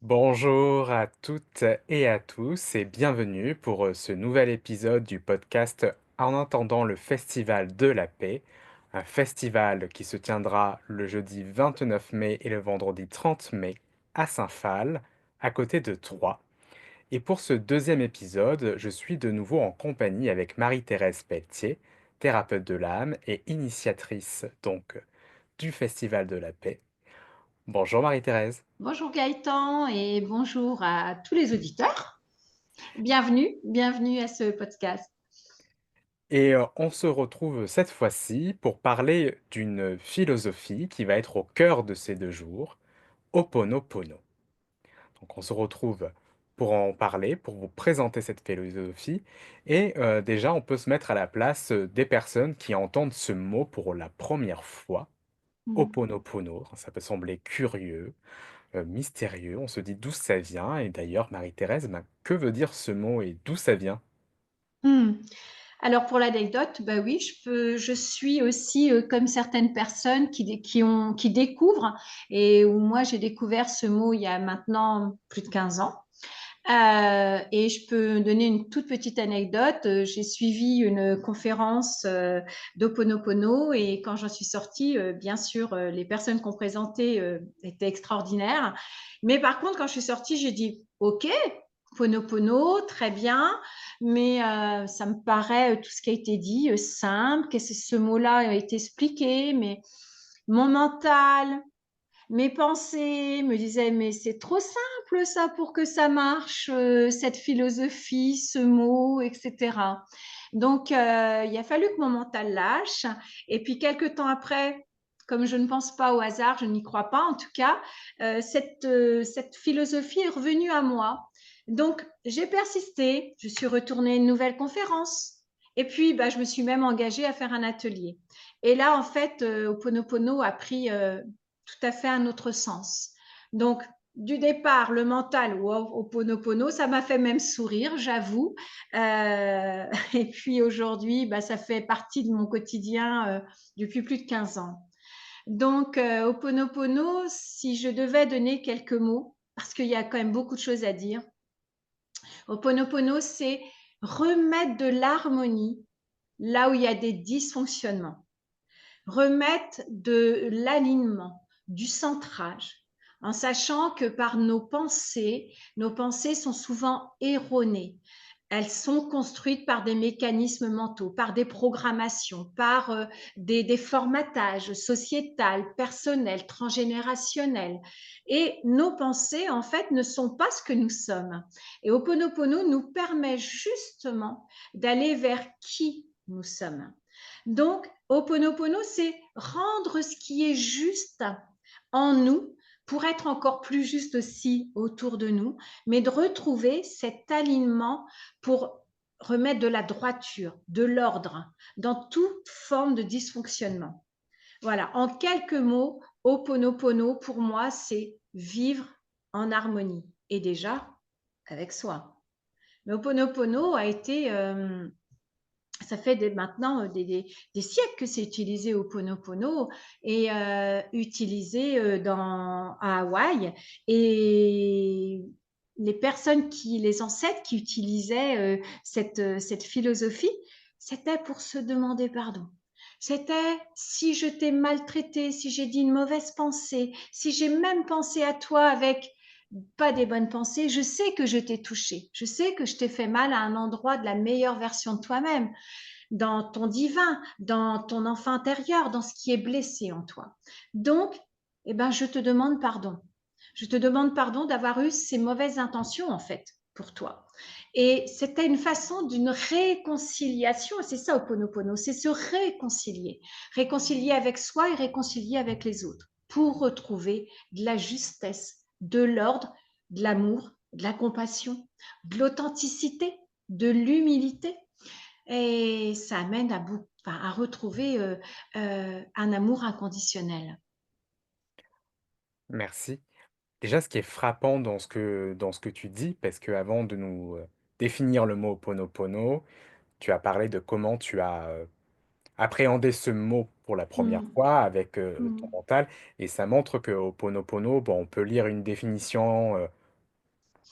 Bonjour à toutes et à tous et bienvenue pour ce nouvel épisode du podcast En attendant le Festival de la Paix, un festival qui se tiendra le jeudi 29 mai et le vendredi 30 mai à Saint-Phal, à côté de Troyes. Et pour ce deuxième épisode, je suis de nouveau en compagnie avec Marie-Thérèse Pelletier, thérapeute de l'âme et initiatrice donc du Festival de la Paix. Bonjour Marie-Thérèse. Bonjour Gaëtan et bonjour à tous les auditeurs. Bienvenue à ce podcast. Et on se retrouve cette fois-ci pour parler d'une philosophie qui va être au cœur de ces 2 jours, Ho'oponopono. Donc on se retrouve pour en parler, pour vous présenter cette philosophie et déjà on peut se mettre à la place, des personnes qui entendent ce mot pour la première fois, Mm. Ho'oponopono. Ça peut sembler curieux, mystérieux, on se dit d'où ça vient et d'ailleurs Marie-Thérèse, ben, que veut dire ce mot et d'où ça vient? Mm. Alors pour l'anecdote, bah oui, je suis aussi comme certaines personnes qui découvrent et où moi j'ai découvert ce mot il y a maintenant plus de 15 ans. Et je peux donner une toute petite anecdote. J'ai suivi une conférence d'Ho'oponopono et quand j'en suis sortie, bien sûr, les personnes qu'on présentait étaient extraordinaires. Mais par contre, quand je suis sortie, j'ai dit, OK, Ho'oponopono, très bien, mais ça me paraît tout ce qui a été dit simple, que ce mot-là a été expliqué, mais mon mental, mes pensées me disaient, mais c'est trop simple ça pour que ça marche, cette philosophie, ce mot, etc. Donc, il a fallu que mon mental lâche. Et puis, quelques temps après, comme je ne pense pas au hasard, je n'y crois pas en tout cas, cette philosophie est revenue à moi. Donc, j'ai persisté, je suis retournée à une nouvelle conférence. Et puis, bah, je me suis même engagée à faire un atelier. Et là, en fait, Ho'oponopono a pris tout à fait un autre sens. Donc, du départ, le mental ou Ho'oponopono, ça m'a fait même sourire, j'avoue. Et puis aujourd'hui, bah, ça fait partie de mon quotidien depuis plus de 15 ans. Donc, Ho'oponopono, si je devais donner quelques mots, parce qu'il y a quand même beaucoup de choses à dire, Ho'oponopono, c'est remettre de l'harmonie là où il y a des dysfonctionnements, remettre de l'alignement, du centrage, en sachant que par nos pensées sont souvent erronées. Elles sont construites par des mécanismes mentaux, par des programmations, par des formatages sociétals, personnels, transgénérationnels. Et nos pensées, en fait, ne sont pas ce que nous sommes. Et Ho'oponopono nous permet justement d'aller vers qui nous sommes. Donc, Ho'oponopono, c'est rendre ce qui est juste en nous pour être encore plus juste aussi autour de nous, mais de retrouver cet alignement pour remettre de la droiture, de l'ordre dans toute forme de dysfonctionnement. Voilà, en quelques mots, Ho'oponopono, pour moi, c'est vivre en harmonie et déjà avec soi. Mais Ho'oponopono a été ça fait maintenant des siècles que c'est utilisé au Ponopono et utilisé à Hawaï. Et les ancêtres qui utilisaient cette philosophie, c'était pour se demander pardon. C'était si je t'ai maltraité, si j'ai dit une mauvaise pensée, si j'ai même pensé à toi avec pas des bonnes pensées, je sais que je t'ai touché, je sais que je t'ai fait mal à un endroit de la meilleure version de toi-même, dans ton divin, dans ton enfant intérieur, dans ce qui est blessé en toi. Donc, eh ben, je te demande pardon. Je te demande pardon d'avoir eu ces mauvaises intentions, en fait, pour toi. Et c'était une façon d'une réconciliation, c'est ça Ho'oponopono, c'est se réconcilier. Réconcilier avec soi et réconcilier avec les autres pour retrouver de la justesse, de l'ordre, de l'amour, de la compassion, de l'authenticité, de l'humilité. Et ça amène à retrouver un amour inconditionnel. Merci. Déjà, ce qui est frappant dans ce que tu dis, parce qu'avant de nous définir le mot Ho'oponopono, tu as parlé de comment tu as appréhendé ce mot pour la première Mm, fois avec ton mm, mental, et ça montre que Ho'oponopono, bon, on peut lire une définition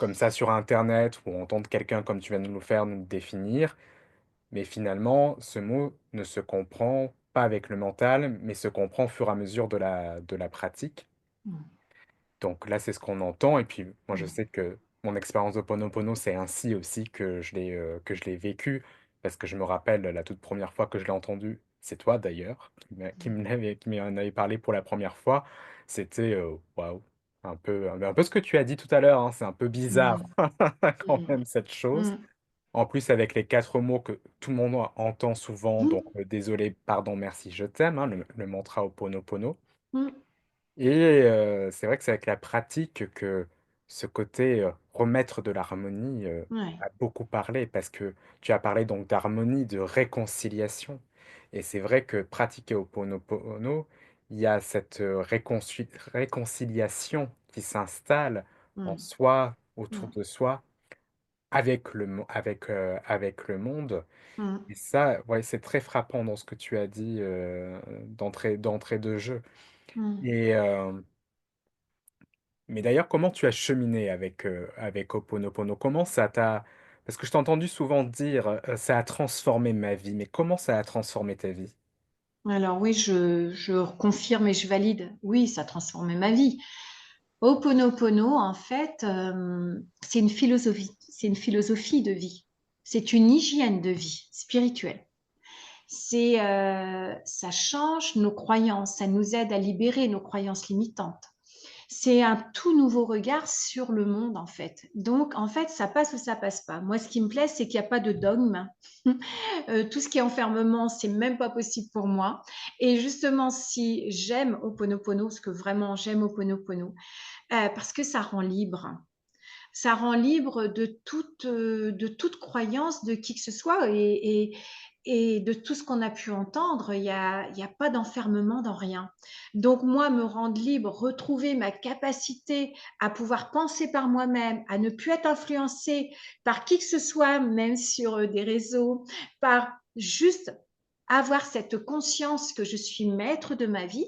comme ça sur internet ou entendre quelqu'un comme tu viens de nous le faire, nous le définir. Mais finalement, ce mot ne se comprend pas avec le mental, mais se comprend au fur et à mesure de la pratique. Mmh. Donc là, c'est ce qu'on entend et puis moi, je Mmh. sais que mon expérience d'Ho'oponopono, c'est ainsi aussi que je l'ai vécu parce que je me rappelle la toute première fois que je l'ai entendu, c'est toi d'ailleurs qui m'en avait parlé pour la première fois. C'était, waouh, un peu ce que tu as dit tout à l'heure, hein, c'est un peu bizarre Mmh. quand Mmh. même cette chose. Mmh. En plus avec les 4 mots que tout le monde entend souvent, Mmh. donc désolé, pardon, merci, je t'aime, hein, le mantra Ho'oponopono. Mmh. Et c'est vrai que c'est avec la pratique que ce côté, remettre de l'harmonie, Ouais. a beaucoup parlé parce que tu as parlé donc d'harmonie, de réconciliation et c'est vrai que pratiquer Ho'oponopono, il y a cette, réconciliation qui s'installe en Mmh. soi, autour Mmh. de soi, avec avec le monde Mmh. et ça, ouais, c'est très frappant dans ce que tu as dit, d'entrée de jeu Mmh. et mais d'ailleurs, comment tu as cheminé avec, avec Ho'oponopono? Comment ça t'a parce que je t'ai entendu souvent dire, «Ça a transformé ma vie», mais comment ça a transformé ta vie? Alors oui, je confirme et je valide. Oui, ça a transformé ma vie. Ho'oponopono, en fait, c'est une philosophie de vie. C'est une hygiène de vie spirituelle. Ça change nos croyances, ça nous aide à libérer nos croyances limitantes. C'est un tout nouveau regard sur le monde, en fait. Donc, en fait, ça passe ou ça passe pas. Moi, ce qui me plaît, c'est qu'il y a pas de dogme. Tout ce qui est enfermement, c'est même pas possible pour moi. Et justement, si j'aime Ho'oponopono, parce que vraiment j'aime Ho'oponopono, parce que ça rend libre. Ça rend libre de toute croyance de qui que ce soit et de tout ce qu'on a pu entendre. Il y a pas d'enfermement dans rien. Donc moi, me rendre libre, retrouver ma capacité à pouvoir penser par moi-même, à ne plus être influencée par qui que ce soit, même sur des réseaux, par juste avoir cette conscience que je suis maître de ma vie,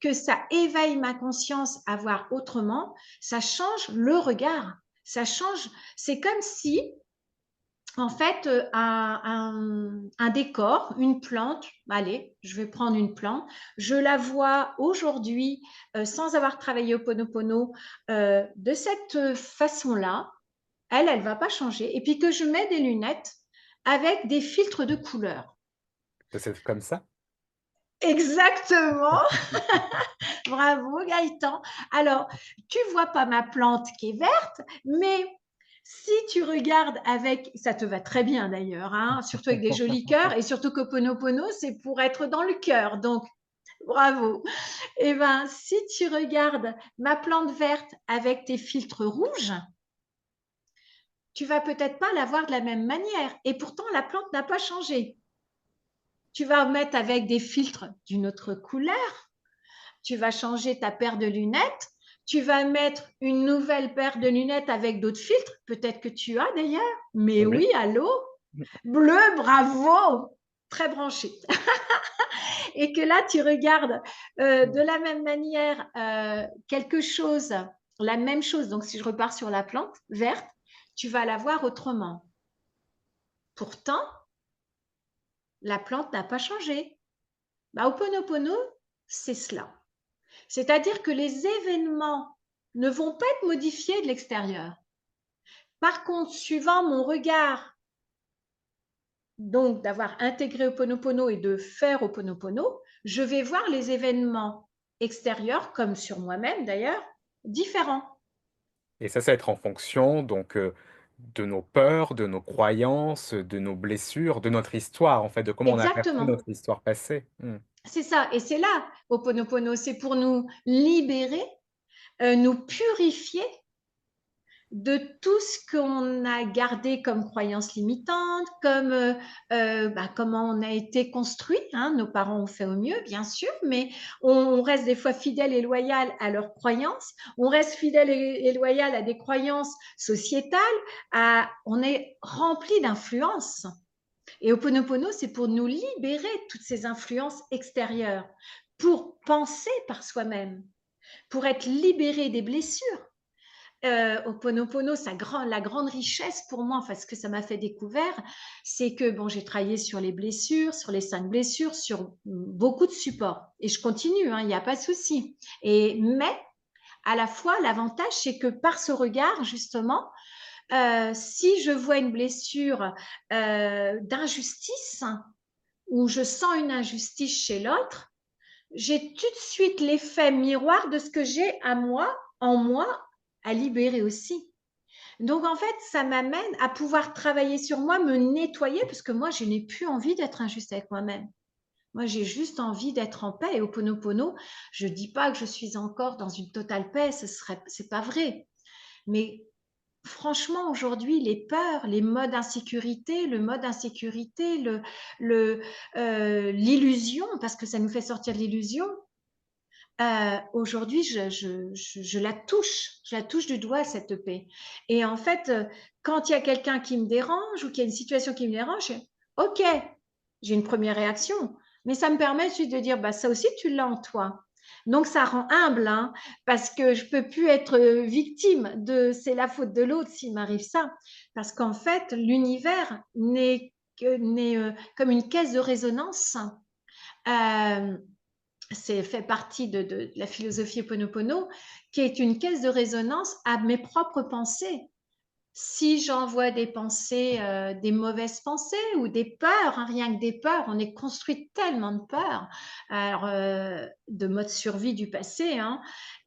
que ça éveille ma conscience à voir autrement, ça change le regard. Ça change. C'est comme si, en fait, un décor, une plante, allez, je vais prendre une plante, je la vois aujourd'hui sans avoir travaillé au Ponopono de cette façon-là, elle ne va pas changer. Et puis que je mets des lunettes avec des filtres de couleurs. C'est comme ça? Exactement. Bravo Gaëtan. Alors, tu vois pas ma plante qui est verte, mais si tu regardes avec, ça te va très bien d'ailleurs, hein, surtout avec des jolis cœurs, et surtout qu'Ho'oponopono, c'est pour être dans le cœur, donc bravo. Eh ben, si tu regardes ma plante verte avec tes filtres rouges, tu vas peut-être pas la voir de la même manière, et pourtant la plante n'a pas changé. Tu vas mettre avec des filtres d'une autre couleur, tu vas changer ta paire de lunettes, tu vas mettre une nouvelle paire de lunettes avec d'autres filtres, peut-être que tu as d'ailleurs, mais Oui. oui, allô, bleu, bravo, très branché. Et que là, tu regardes de la même manière quelque chose, la même chose, donc si je repars sur la plante verte, tu vas la voir autrement. Pourtant, la plante n'a pas changé. Bah, Ho'oponopono, c'est cela. C'est-à-dire que les événements ne vont pas être modifiés de l'extérieur. Par contre, suivant mon regard, donc d'avoir intégré Ho'oponopono et de faire Ho'oponopono, je vais voir les événements extérieurs, comme sur moi-même d'ailleurs, différents. Et ça va être en fonction donc, de nos peurs, de nos croyances, de nos blessures, de notre histoire en fait, de comment on a perçu Exactement. notre histoire passée. Mmh. C'est ça. Et c'est là, Ho'oponopono, c'est pour nous libérer, nous purifier de tout ce qu'on a gardé comme croyances limitantes, comme comment on a été construit. Hein. Nos parents ont fait au mieux, bien sûr, mais on reste des fois fidèle et loyal à leurs croyances. On reste fidèle et loyal à des croyances sociétales. On est rempli d'influences. Et Ho'oponopono, c'est pour nous libérer de toutes ces influences extérieures, pour penser par soi-même, pour être libéré des blessures Ho'oponopono, la grande richesse pour moi, enfin ce que ça m'a fait découvrir, c'est que bon, j'ai travaillé sur les blessures, sur les 5 blessures, sur beaucoup de supports. Et je continue, hein, il n'y a pas de souci. Mais à la fois, l'avantage, c'est que par ce regard, justement, si je vois une blessure d'injustice, ou je sens une injustice chez l'autre, j'ai tout de suite l'effet miroir de ce que j'ai en moi, à libérer aussi. Donc, en fait, ça m'amène à pouvoir travailler sur moi, me nettoyer, parce que moi, je n'ai plus envie d'être injuste avec moi-même. Moi, j'ai juste envie d'être en paix. Et au Ho'oponopono, je ne dis pas que je suis encore dans une totale paix, c'est pas vrai. Mais franchement, aujourd'hui, les peurs, les modes d'insécurité, le mode d'insécurité, l'illusion, parce que ça nous fait sortir de l'illusion, aujourd'hui, je la touche du doigt, cette paix. Et en fait, quand il y a quelqu'un qui me dérange ou qu'il y a une situation qui me dérange, ok, j'ai une première réaction, mais ça me permet ensuite de dire, bah, ça aussi, tu l'as en toi. Donc, ça rend humble, hein, parce que je peux plus être victime de c'est la faute de l'autre s'il m'arrive ça. Parce qu'en fait, l'univers n'est comme une caisse de résonance. Euh, c'est fait partie de la philosophie Ho'oponopono, qui est une caisse de résonance à mes propres pensées. Si j'envoie des pensées, des mauvaises pensées ou des peurs, hein, rien que des peurs, on est construit tellement de peurs, alors, de mode survie du passé, hein,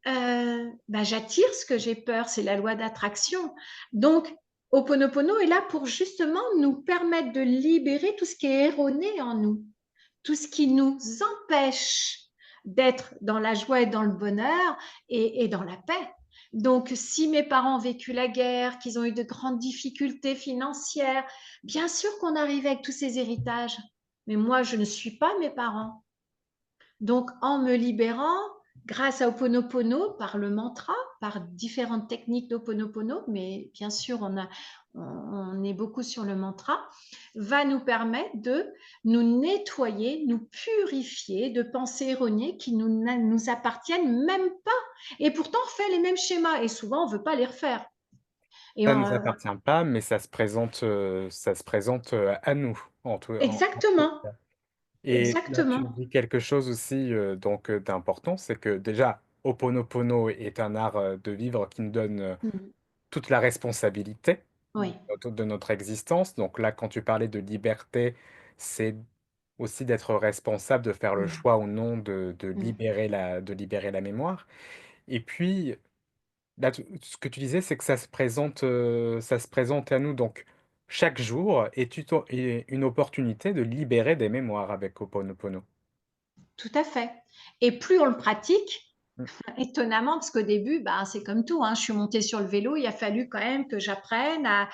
bah, j'attire ce que j'ai peur, c'est la loi d'attraction. Donc, Ho'oponopono est là pour justement nous permettre de libérer tout ce qui est erroné en nous, tout ce qui nous empêche d'être dans la joie et dans le bonheur et dans la paix. Donc, si mes parents ont vécu la guerre, qu'ils ont eu de grandes difficultés financières, bien sûr qu'on arrive avec tous ces héritages. Mais moi, je ne suis pas mes parents. Donc, en me libérant, grâce à Ho'oponopono, par le mantra, par différentes techniques d'Ho'oponopono, mais bien sûr, on est beaucoup sur le mantra, va nous permettre de nous nettoyer, nous purifier de pensées erronées qui nous appartiennent même pas. Et pourtant, on fait les mêmes schémas et souvent, on ne veut pas les refaire. Et Ça ne nous appartient pas, mais ça se présente à nous, en tout exactement, cas. Et là, tu exactement. dis quelque chose aussi d'important, c'est que déjà, Ho'oponopono est un art de vivre qui nous donne Mm. toute la responsabilité Oui. de notre existence. Donc là, quand tu parlais de liberté, c'est aussi d'être responsable, de faire le Mm. choix ou non de Mm. libérer la mémoire. Et puis, là, ce que tu disais, c'est que ça se présente à nous. Donc, chaque jour est une opportunité de libérer des mémoires avec Ho'oponopono. Tout à fait. Et plus on le pratique, Mm. étonnamment, parce qu'au début, bah, c'est comme tout, hein, je suis montée sur le vélo, il a fallu quand même que j'apprenne à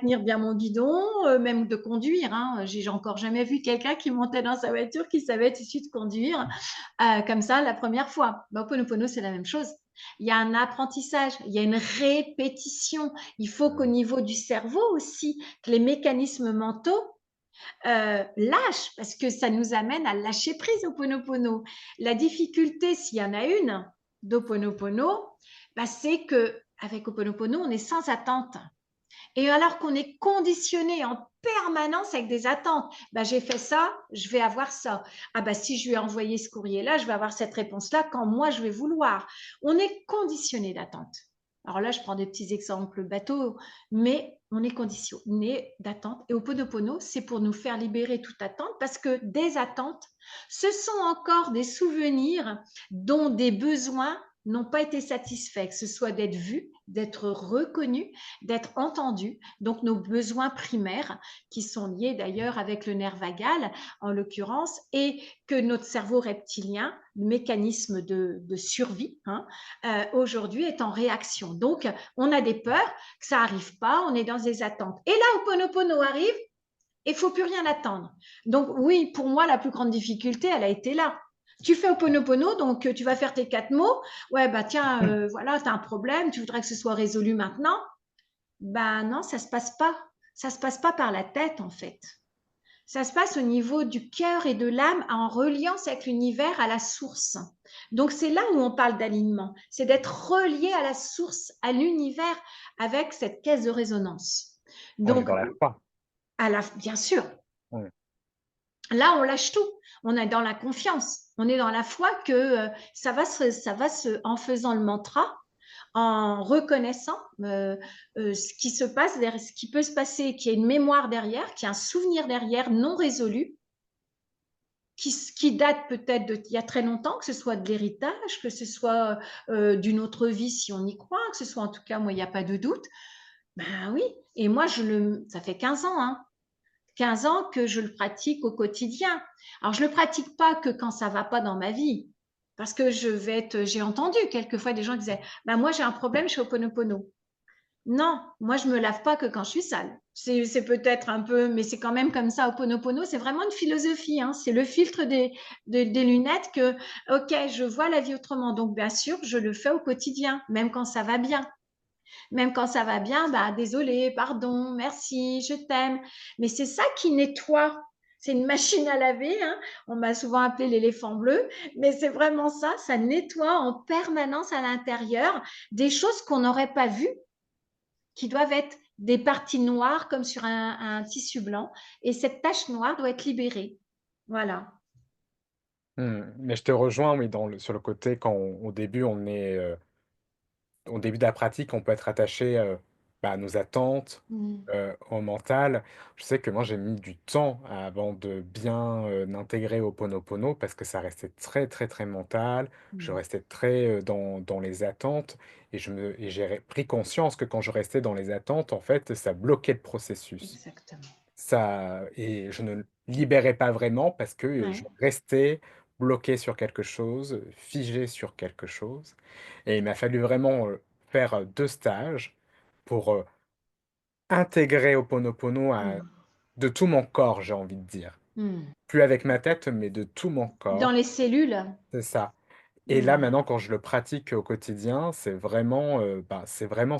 tenir bien mon guidon, même de conduire. Hein. J'ai encore jamais vu quelqu'un qui montait dans sa voiture qui savait tout de suite conduire comme ça la première fois. Bah, Ho'oponopono, c'est la même chose. Il y a un apprentissage, il y a une répétition. Il faut qu'au niveau du cerveau aussi, que les mécanismes mentaux lâche, parce que ça nous amène à lâcher prise au Ponopono. La difficulté, s'il y en a une, d'Oponopono, bah, c'est que avec Oponopono, on est sans attente. Et alors qu'on est conditionné en permanence avec des attentes, bah, j'ai fait ça, je vais avoir ça. Ah bah si je lui ai envoyé ce courrier-là, je vais avoir cette réponse-là quand moi je vais vouloir. On est conditionné d'attente. Alors là, je prends des petits exemples bateaux, mais on est conditionné d'attente. Et au Ponopono, c'est pour nous faire libérer toute attente parce que des attentes, ce sont encore des souvenirs dont des besoins n'ont pas été satisfaits, que ce soit d'être vu, d'être reconnu, d'être entendu. Donc nos besoins primaires, qui sont liés d'ailleurs avec le nerf vagal en l'occurrence, et que notre cerveau reptilien, le mécanisme de survie, hein, aujourd'hui est en réaction. Donc, on a des peurs que ça n'arrive pas, on est dans des attentes. Et là, Ho'oponopono arrive et il ne faut plus rien attendre. Donc, oui, pour moi, la plus grande difficulté, elle a été là. Tu fais Ho'oponopono, donc tu vas faire tes 4 mots. Ouais, bah tiens, voilà, tu as un problème, tu voudrais que ce soit résolu maintenant. Ben non, ça se passe pas. Ça se passe pas par la tête, en fait. Ça se passe au niveau du cœur et de l'âme en reliance avec l'univers à la source. Donc c'est là où on parle d'alignement, c'est d'être relié à la source, à l'univers avec cette caisse de résonance. On est Donc dans la foi. bien sûr, Ouais. là on lâche tout, on est dans la confiance, on est dans la foi que en faisant le mantra, en reconnaissant ce qui se passe, ce qui peut se passer, qu'il y a une mémoire derrière, qu'il y a un souvenir derrière non résolu, qui date peut-être d'il y a très longtemps, que ce soit de l'héritage, que ce soit d'une autre vie si on y croit, que ce soit en tout cas, moi, il n'y a pas de doute. Ben oui, et moi, ça fait 15 ans, hein, 15 ans que je le pratique au quotidien. Alors, je ne le pratique pas que quand ça ne va pas dans ma vie, parce que j'ai entendu quelquefois des gens qui disaient, ben moi, j'ai un problème, je suis Ho'oponopono. Non, moi je me lave pas que quand je suis sale. C'est peut-être un peu, mais c'est quand même comme ça. Ho'oponopono, c'est vraiment une philosophie. Hein. C'est le filtre des lunettes que, ok, je vois la vie autrement. Donc bien sûr, je le fais au quotidien, même quand ça va bien. Même quand ça va bien, bah désolé, pardon, merci, je t'aime. Mais c'est ça qui nettoie. C'est une machine à laver. Hein. On m'a souvent appelé l'éléphant bleu, mais c'est vraiment ça. Ça nettoie en permanence à l'intérieur des choses qu'on n'aurait pas vues qui doivent être des parties noires comme sur un tissu blanc. Et cette tache noire doit être libérée. Voilà. Mais je te rejoins, oui, sur le côté quand au début au début de la pratique, on peut être attaché à nos attentes, Mm, au mental. Je sais que moi, j'ai mis du temps avant de bien intégrer Ho'oponopono parce que ça restait très, très, très mental. Je mm, restais très dans les attentes et j'ai pris conscience que quand je restais dans les attentes, en fait, ça bloquait le processus. exactement. Et je ne libérais pas vraiment parce que je Ouais. restais bloqué sur quelque chose, figé sur quelque chose. Et il m'a fallu vraiment faire 2 stages pour intégrer Ho'oponopono Mm, de tout mon corps, j'ai envie de dire. mm. Plus avec ma tête, mais de tout mon Dans corps. les cellules. C'est ça. Et là, Mm, maintenant, quand je le pratique au quotidien, c'est vraiment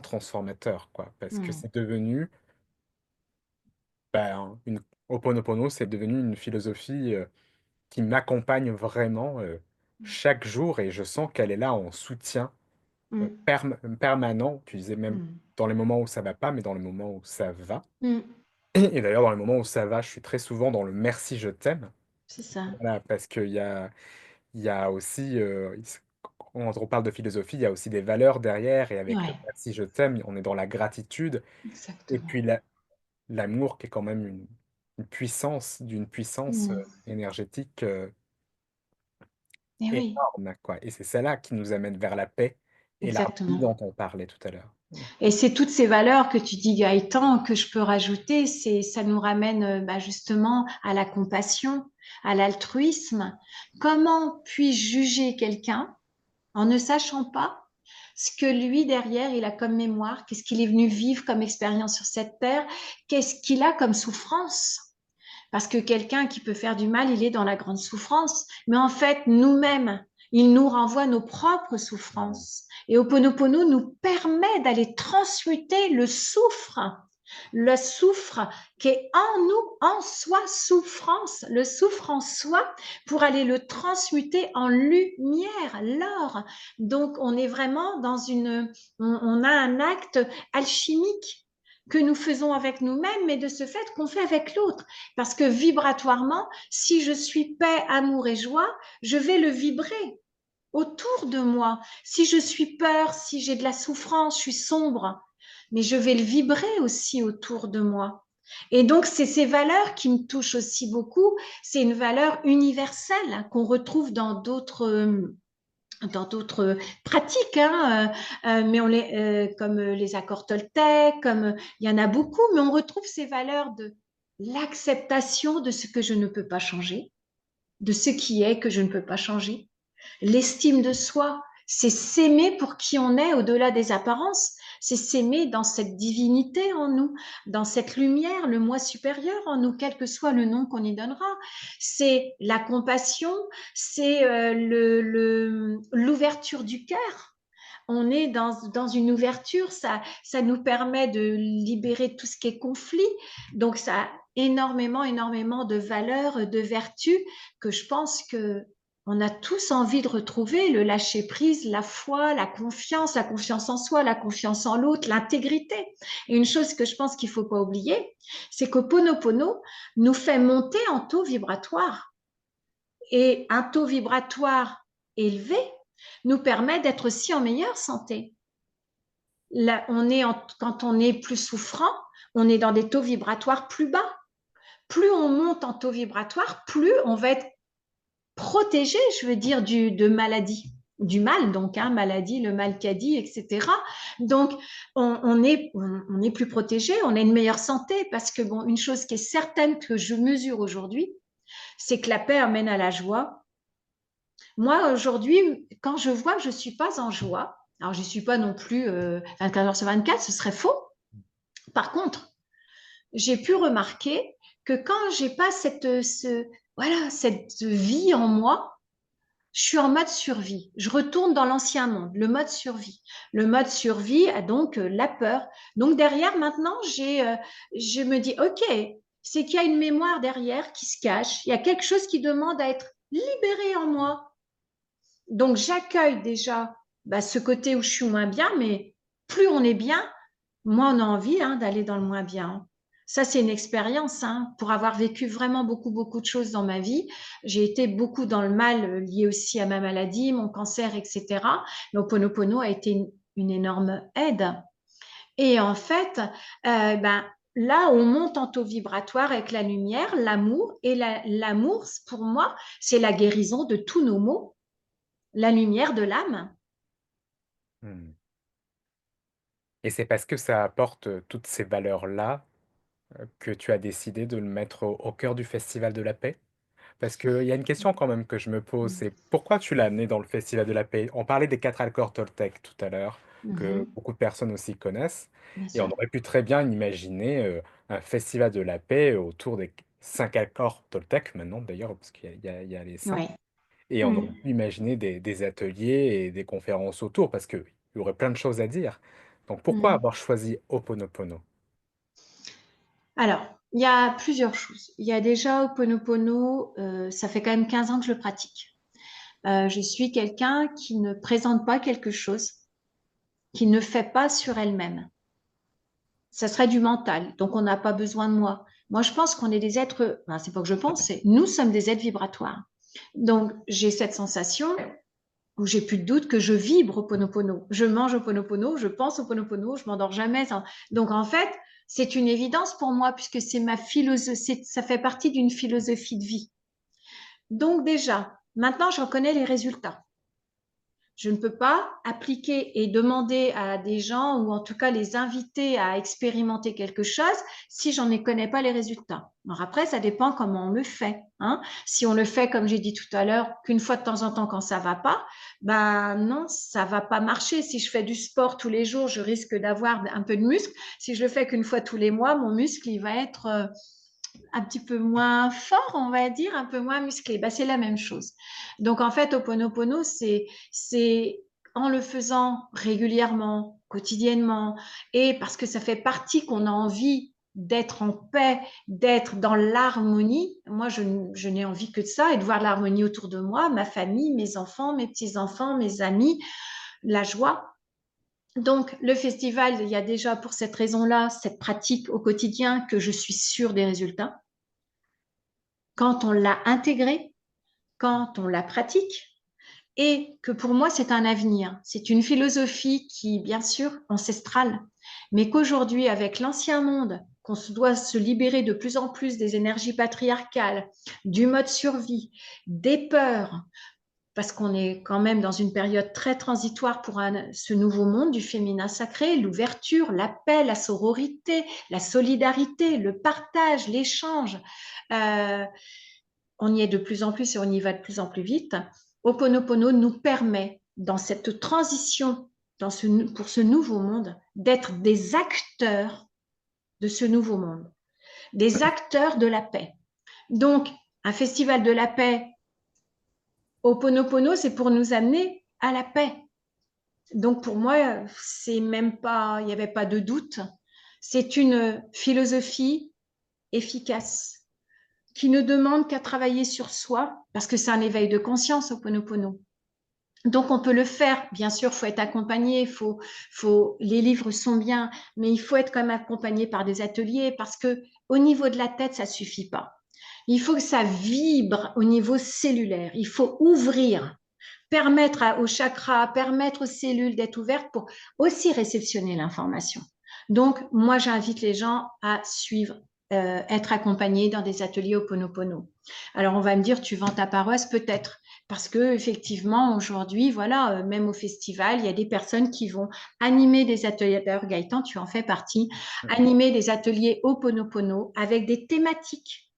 transformateur, quoi. Parce que mm, c'est devenu, Ho'oponopono, c'est devenu une philosophie qui m'accompagne vraiment chaque jour et je sens qu'elle est là en soutien mm, permanent. Tu disais même mm, dans les moments où ça va pas, mais dans les moments où ça va. mm. Et d'ailleurs, dans les moments où ça va, je suis très souvent dans le merci, je t'aime. C'est ça. Voilà, parce il y a aussi, quand on parle de philosophie, il y a aussi des valeurs derrière. Et avec le Ouais, merci, je t'aime, on est dans la gratitude. Et exactement. puis l'amour qui est quand même d'une puissance Mm. énergétique Et oui, énorme, quoi. Et c'est celle-là qui nous amène vers la paix et l'harmonie exactement. dont on parlait tout à l'heure. Et c'est toutes ces valeurs que tu dis, Gaëtan, que je peux rajouter, ça nous ramène bah, justement à la compassion, à l'altruisme. Comment puis-je juger quelqu'un en ne sachant pas ce que lui, derrière, il a comme mémoire, qu'est-ce qu'il est venu vivre comme expérience sur cette terre, qu'est-ce qu'il a comme souffrance? Parce que quelqu'un qui peut faire du mal, il est dans la grande souffrance. Mais en fait, nous-mêmes, il nous renvoie nos propres souffrances. Et Ho'oponopono nous permet d'aller transmuter le soufre qui est en nous, en soi, souffrance, le soufre en soi, pour aller le transmuter en lumière, l'or. Donc, on est vraiment on a un acte alchimique que nous faisons avec nous-mêmes, mais de ce fait qu'on fait avec l'autre. Parce que vibratoirement, si je suis paix, amour et joie, je vais le vibrer autour de moi. Si je suis peur, si j'ai de la souffrance, je suis sombre, mais je vais le vibrer aussi autour de moi. Et donc, c'est ces valeurs qui me touchent aussi beaucoup. C'est une valeur universelle qu'on retrouve dans d'autres pratiques, hein, mais comme les accords Toltec, il y en a beaucoup, mais on retrouve ces valeurs de l'acceptation de ce que je ne peux pas changer, de ce qui est que je ne peux pas changer, l'estime de soi, c'est s'aimer pour qui on est au-delà des apparences, c'est s'aimer dans cette divinité en nous, dans cette lumière, le moi supérieur en nous, quel que soit le nom qu'on y donnera. C'est la compassion, c'est l'ouverture du cœur. On est dans une ouverture, ça nous permet de libérer tout ce qui est conflit. Donc, ça, énormément, énormément de valeurs, de vertus que je pense que on a tous envie de retrouver, le lâcher prise, la foi, la confiance en soi, la confiance en l'autre, l'intégrité. Et une chose que je pense qu'il faut pas oublier, c'est qu'Ho'oponopono nous fait monter en taux vibratoire. Et un taux vibratoire élevé nous permet d'être aussi en meilleure santé. Là, quand on est plus souffrant, on est dans des taux vibratoires plus bas. Plus on monte en taux vibratoire, plus on va être protégé, je veux dire, de maladie, du mal, donc, hein, maladie, le mal qu'a dit, etc. Donc, on est plus protégé, on a une meilleure santé, parce que, bon, une chose qui est certaine que je mesure aujourd'hui, c'est que la paix amène à la joie. Moi, aujourd'hui, quand je vois que je ne suis pas en joie, alors je ne suis pas non plus 24 heures sur 24, ce serait faux. Par contre, j'ai pu remarquer que quand j'ai pas cette vie en moi, je suis en mode survie. Je retourne dans l'ancien monde, le mode survie. Le mode survie a donc la peur. Donc derrière, maintenant, je me dis, OK, c'est qu'il y a une mémoire derrière qui se cache. Il y a quelque chose qui demande à être libéré en moi. Donc j'accueille déjà ce côté où je suis moins bien, mais plus on est bien, moins on a envie d'aller dans le moins bien. Ça, c'est une expérience. Pour avoir vécu vraiment beaucoup, beaucoup de choses dans ma vie, j'ai été beaucoup dans le mal lié aussi à ma maladie, mon cancer, etc. Mais Ho'oponopono a été une énorme aide. Et en fait, là, on monte en taux vibratoire avec la lumière, l'amour. Et l'amour, pour moi, c'est la guérison de tous nos maux, la lumière de l'âme. Hmm. Et c'est parce que ça apporte toutes ces valeurs-là que tu as décidé de le mettre au cœur du Festival de la Paix? Parce qu'il y a une question quand même que je me pose, c'est pourquoi tu l'as amené dans le Festival de la Paix? On parlait des quatre accords Toltec tout à l'heure, que Mhm, beaucoup de personnes aussi connaissent, bien et on sûr. aurait pu très bien imaginer un Festival de la Paix autour des cinq accords Toltec maintenant d'ailleurs, parce qu'il y a les cinq, Oui. et on aurait Mm. pu imaginer des ateliers et des conférences autour, parce qu'il y aurait plein de choses à dire. Donc pourquoi Mm. avoir choisi Ho'oponopono? Alors, il y a plusieurs choses. Il y a déjà Ho'oponopono, ça fait quand même 15 ans que je le pratique. Je suis quelqu'un qui ne présente pas quelque chose, qui ne fait pas sur elle-même. Ça serait du mental, donc on n'a pas besoin de moi. Moi, je pense qu'on est des êtres, enfin, c'est pas que je pense, c'est nous sommes des êtres vibratoires. Donc, j'ai cette sensation où j'ai plus de doute que je vibre au Ponopono. Je mange au Ponopono, je pense au Ponopono, je m'endors jamais. Donc en fait, c'est une évidence pour moi puisque c'est ma philosophie, ça fait partie d'une philosophie de vie. Donc déjà, maintenant j'en connais les résultats. Je ne peux pas appliquer et demander à des gens ou en tout cas les inviter à expérimenter quelque chose si j'en connais pas les résultats. Alors après, ça dépend comment on le fait. Si on le fait, comme j'ai dit tout à l'heure, qu'une fois de temps en temps quand ça va pas, bah non, ça va pas marcher. Si je fais du sport tous les jours, je risque d'avoir un peu de muscle. Si je le fais qu'une fois tous les mois, mon muscle, il va être un petit peu moins fort, on va dire, un peu moins musclé. Bah, c'est la même chose. Donc, en fait, Ho'oponopono, c'est en le faisant régulièrement, quotidiennement, et parce que ça fait partie qu'on a envie d'être en paix, d'être dans l'harmonie. Moi, je n'ai envie que de ça et de voir l'harmonie autour de moi, ma famille, mes enfants, mes petits-enfants, mes amis, la joie. Donc, le festival, il y a déjà pour cette raison-là, cette pratique au quotidien que je suis sûre des résultats quand on l'a intégré, quand on la pratique, et que pour moi, c'est un avenir. C'est une philosophie qui, bien sûr, ancestrale, mais qu'aujourd'hui, avec l'ancien monde, qu'on doit se libérer de plus en plus des énergies patriarcales, du mode survie, des peurs, parce qu'on est quand même dans une période très transitoire pour ce nouveau monde du féminin sacré, l'ouverture, la paix, la sororité, la solidarité, le partage, l'échange. Euh, on y est de plus en plus et on y va de plus en plus vite. Ho'oponopono nous permet, dans cette transition, pour ce nouveau monde, d'être des acteurs de ce nouveau monde, des acteurs de la paix. Donc, un festival de la paix, Ho'oponopono, c'est pour nous amener à la paix. Donc, pour moi, c'est même pas, il n'y avait pas de doute. C'est une philosophie efficace, qui ne demande qu'à travailler sur soi, parce que c'est un éveil de conscience, Ho'oponopono. Donc, on peut le faire. Bien sûr, il faut être accompagné. Les livres sont bien, mais il faut être quand même accompagné par des ateliers parce que au niveau de la tête, ça suffit pas. Il faut que ça vibre au niveau cellulaire. Il faut ouvrir, permettre aux chakras, permettre aux cellules d'être ouvertes pour aussi réceptionner l'information. Donc, moi, j'invite les gens à suivre, être accompagnés dans des ateliers Ho'oponopono. Alors, on va me dire, tu vends ta paroisse, peut-être. Parce que effectivement, aujourd'hui, voilà, même au festival, il y a des personnes qui vont animer des ateliers. D'ailleurs, Gaëtan, tu en fais partie, animer des ateliers Ho'oponopono avec des thématiques.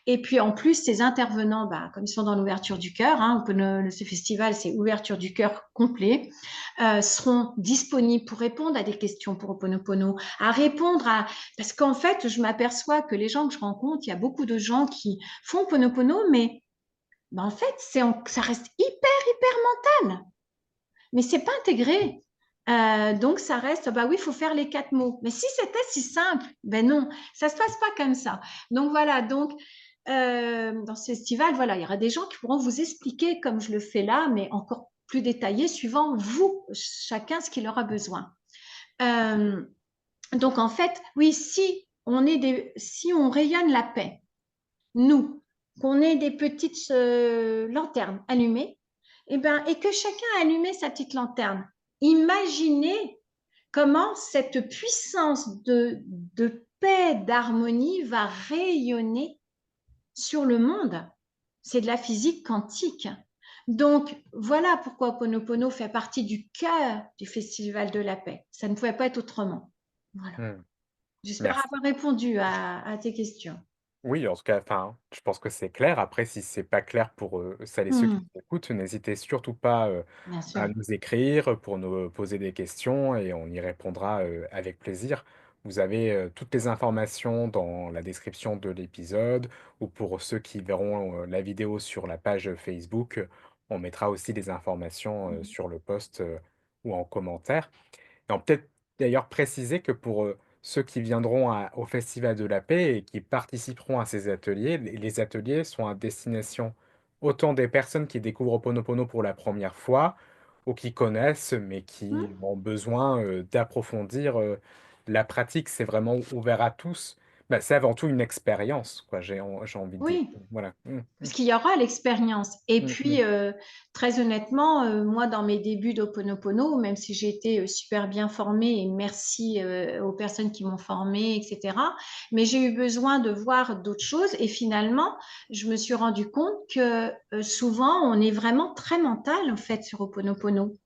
Et puis en plus, ces intervenants, bah, comme ils sont dans l'ouverture du cœur, hein, ce festival, c'est ouverture du cœur complet, seront disponibles pour répondre à des questions pour Ho'oponopono, à répondre à... Parce qu'en fait, je m'aperçois que les gens que je rencontre, il y a beaucoup de gens qui font Ho'oponopono, mais bah, en fait, ça reste hyper mental, mais c'est pas intégré. Donc ça reste, bah oui, il faut faire les 4 mots. Mais si c'était si simple, ben non, ça se passe pas comme ça. Donc voilà, donc dans ce festival, voilà, il y aura des gens qui pourront vous expliquer comme je le fais là, mais encore plus détaillé, suivant vous, chacun ce qu'il aura besoin. Euh, donc en fait, oui, si on rayonne la paix, nous, qu'on ait des petites lanternes allumées, et que chacun a allumé sa petite lanterne. Imaginez comment cette puissance de paix, d'harmonie va rayonner sur le monde. C'est de la physique quantique. Donc, voilà pourquoi Ho'oponopono fait partie du cœur du Festival de la paix. Ça ne pouvait pas être autrement. Voilà. Hmm. J'espère Merci. avoir répondu à tes questions. Oui, en tout cas, enfin, je pense que c'est clair. Après, si c'est pas clair pour celles et ceux qui écoutent, n'hésitez surtout pas Bien à sûr. nous écrire pour nous poser des questions et on y répondra avec plaisir. Vous avez toutes les informations dans la description de l'épisode ou pour ceux qui verront la vidéo sur la page Facebook, on mettra aussi des informations sur le post ou en commentaire. Et on peut peut-être d'ailleurs préciser que pour ceux qui viendront au Festival de la Paix et qui participeront à ces ateliers, les ateliers sont à destination autant des personnes qui découvrent Ho'oponopono pour la première fois ou qui connaissent mais qui ont besoin d'approfondir la pratique. C'est vraiment ouvert à tous. Bah, c'est avant tout une expérience, quoi, j'ai envie de dire. Oui, Voilà. parce qu'il y aura l'expérience. Et Mm. puis, très honnêtement, moi, dans mes débuts d'Ho'oponopono, même si j'ai été super bien formée, et merci aux personnes qui m'ont formée, etc., mais j'ai eu besoin de voir d'autres choses. Et finalement, je me suis rendu compte que souvent, on est vraiment très mental, en fait, sur Ho'oponopono.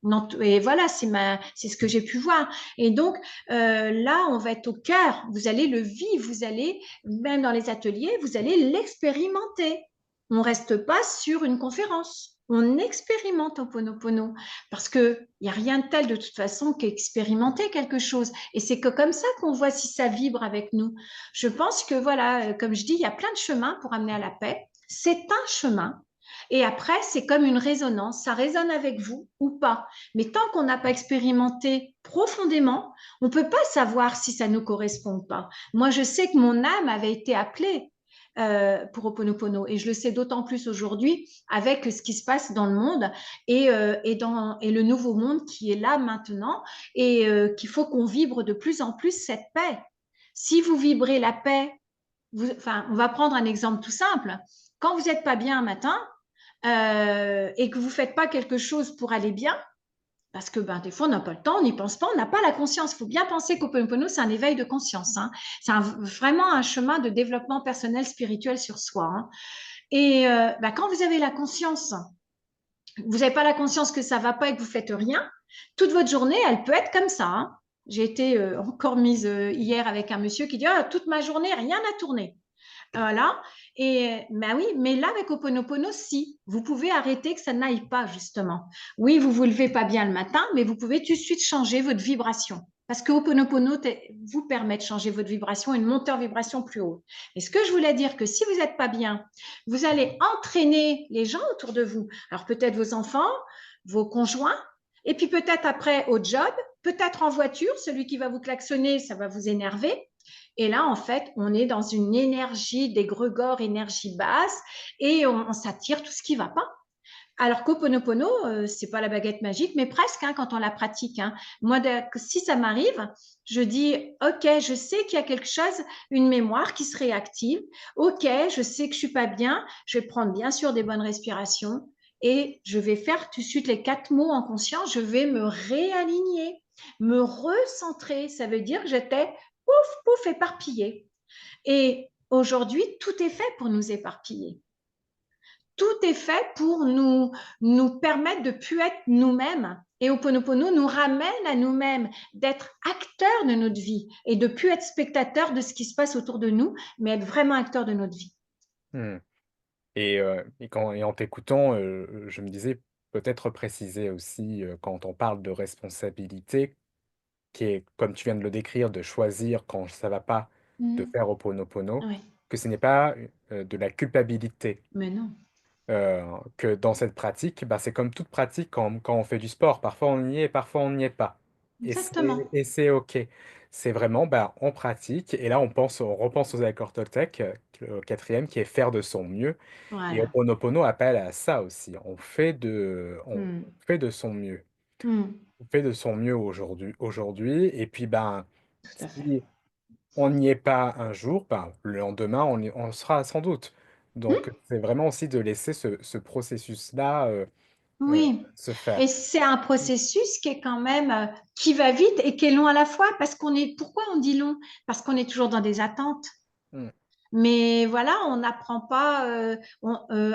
Et voilà, c'est ce que j'ai pu voir. Et donc, là, on va être au cœur. Vous allez le vivre, vous allez, même dans les ateliers, vous allez l'expérimenter. On ne reste pas sur une conférence. On expérimente Ho'oponopono parce qu'il n'y a rien de tel de toute façon qu'expérimenter quelque chose. Et c'est que comme ça qu'on voit si ça vibre avec nous. Je pense que voilà, comme je dis, il y a plein de chemins pour amener à la paix. C'est un chemin. Et après, c'est comme une résonance. Ça résonne avec vous ou pas. Mais tant qu'on n'a pas expérimenté profondément, on ne peut pas savoir si ça nous correspond ou pas. Moi, je sais que mon âme avait été appelée pour Ho'oponopono. Et je le sais d'autant plus aujourd'hui avec ce qui se passe dans le monde et le nouveau monde qui est là maintenant et qu'il faut qu'on vibre de plus en plus cette paix. Si vous vibrez la paix, enfin, on va prendre un exemple tout simple. Quand vous n'êtes pas bien un matin et que vous ne faites pas quelque chose pour aller bien, parce que ben, des fois, on n'a pas le temps, on n'y pense pas, on n'a pas la conscience. Il faut bien penser qu'Ho'oponopono, c'est un éveil de conscience. Hein. C'est vraiment un chemin de développement personnel, spirituel sur soi. Hein. Et ben, quand vous avez la conscience, vous n'avez pas la conscience que ça ne va pas et que vous ne faites rien, toute votre journée, elle peut être comme ça. Hein. J'ai été encore mise hier avec un monsieur qui dit ah, toute ma journée, rien n'a tourné. Voilà. Et ben oui, mais là, avec Ho'oponopono, si, vous pouvez arrêter que ça n'aille pas, justement. Oui, vous vous levez pas bien le matin, mais vous pouvez tout de suite changer votre vibration. Parce que Ho'oponopono vous permet de changer votre vibration et de monter en vibration plus haute. Et ce que je voulais dire, que si vous n'êtes pas bien, vous allez entraîner les gens autour de vous. Alors peut-être vos enfants, vos conjoints, et puis peut-être après au job, peut-être en voiture, celui qui va vous klaxonner, ça va vous énerver. Et là, en fait, on est dans une énergie d'égrégore, énergie basse, et on s'attire tout ce qui va pas. Alors qu'Ho'oponopono, c'est pas la baguette magique, mais presque hein, quand on la pratique. Hein. Moi, si ça m'arrive, je dis OK, je sais qu'il y a quelque chose, une mémoire qui se réactive. OK, je sais que je suis pas bien. Je vais prendre bien sûr des bonnes respirations et je vais faire tout de suite les 4 mots en conscience. Je vais me réaligner, me recentrer. Ça veut dire que j'étais pouf pouf éparpillée. Et aujourd'hui, tout est fait pour nous éparpiller. Tout est fait pour nous permettre de plus être nous-mêmes. Et Ho'oponopono nous ramène à nous-mêmes, d'être acteurs de notre vie et de plus être spectateurs de ce qui se passe autour de nous, mais être vraiment acteurs de notre vie. Mmh. Et en t'écoutant, je me disais peut-être préciser aussi, quand on parle de responsabilité, qui est, comme tu viens de le décrire, de choisir quand ça va pas, de Mmh. faire Ho'oponopono, Oui, que ce n'est pas, de la culpabilité. mais non. Que dans cette pratique, bah, c'est comme toute pratique quand on fait du sport. Parfois on y est, parfois on n'y est pas. Exactement. Et c'est OK. C'est vraiment, bah, on pratique. Et là, on repense aux accords Toltec, au quatrième, qui est faire de son mieux. Et Voilà. Ho'oponopono appelle à ça aussi. On Mmh. fait de son mieux. Mmh. On fait de son mieux aujourd'hui. Et puis, ben, Tout à fait. si on n'y est pas un jour, ben, le lendemain, on le sera sans doute. Donc, Mmh. c'est vraiment aussi de laisser ce processus-là euh, Oui. se Et faire. c'est un processus qui est quand même qui va vite et qui est long à la fois parce qu'on est. Pourquoi on dit long? Parce qu'on est toujours dans des attentes. Mm, Mais voilà, on n'apprend pas,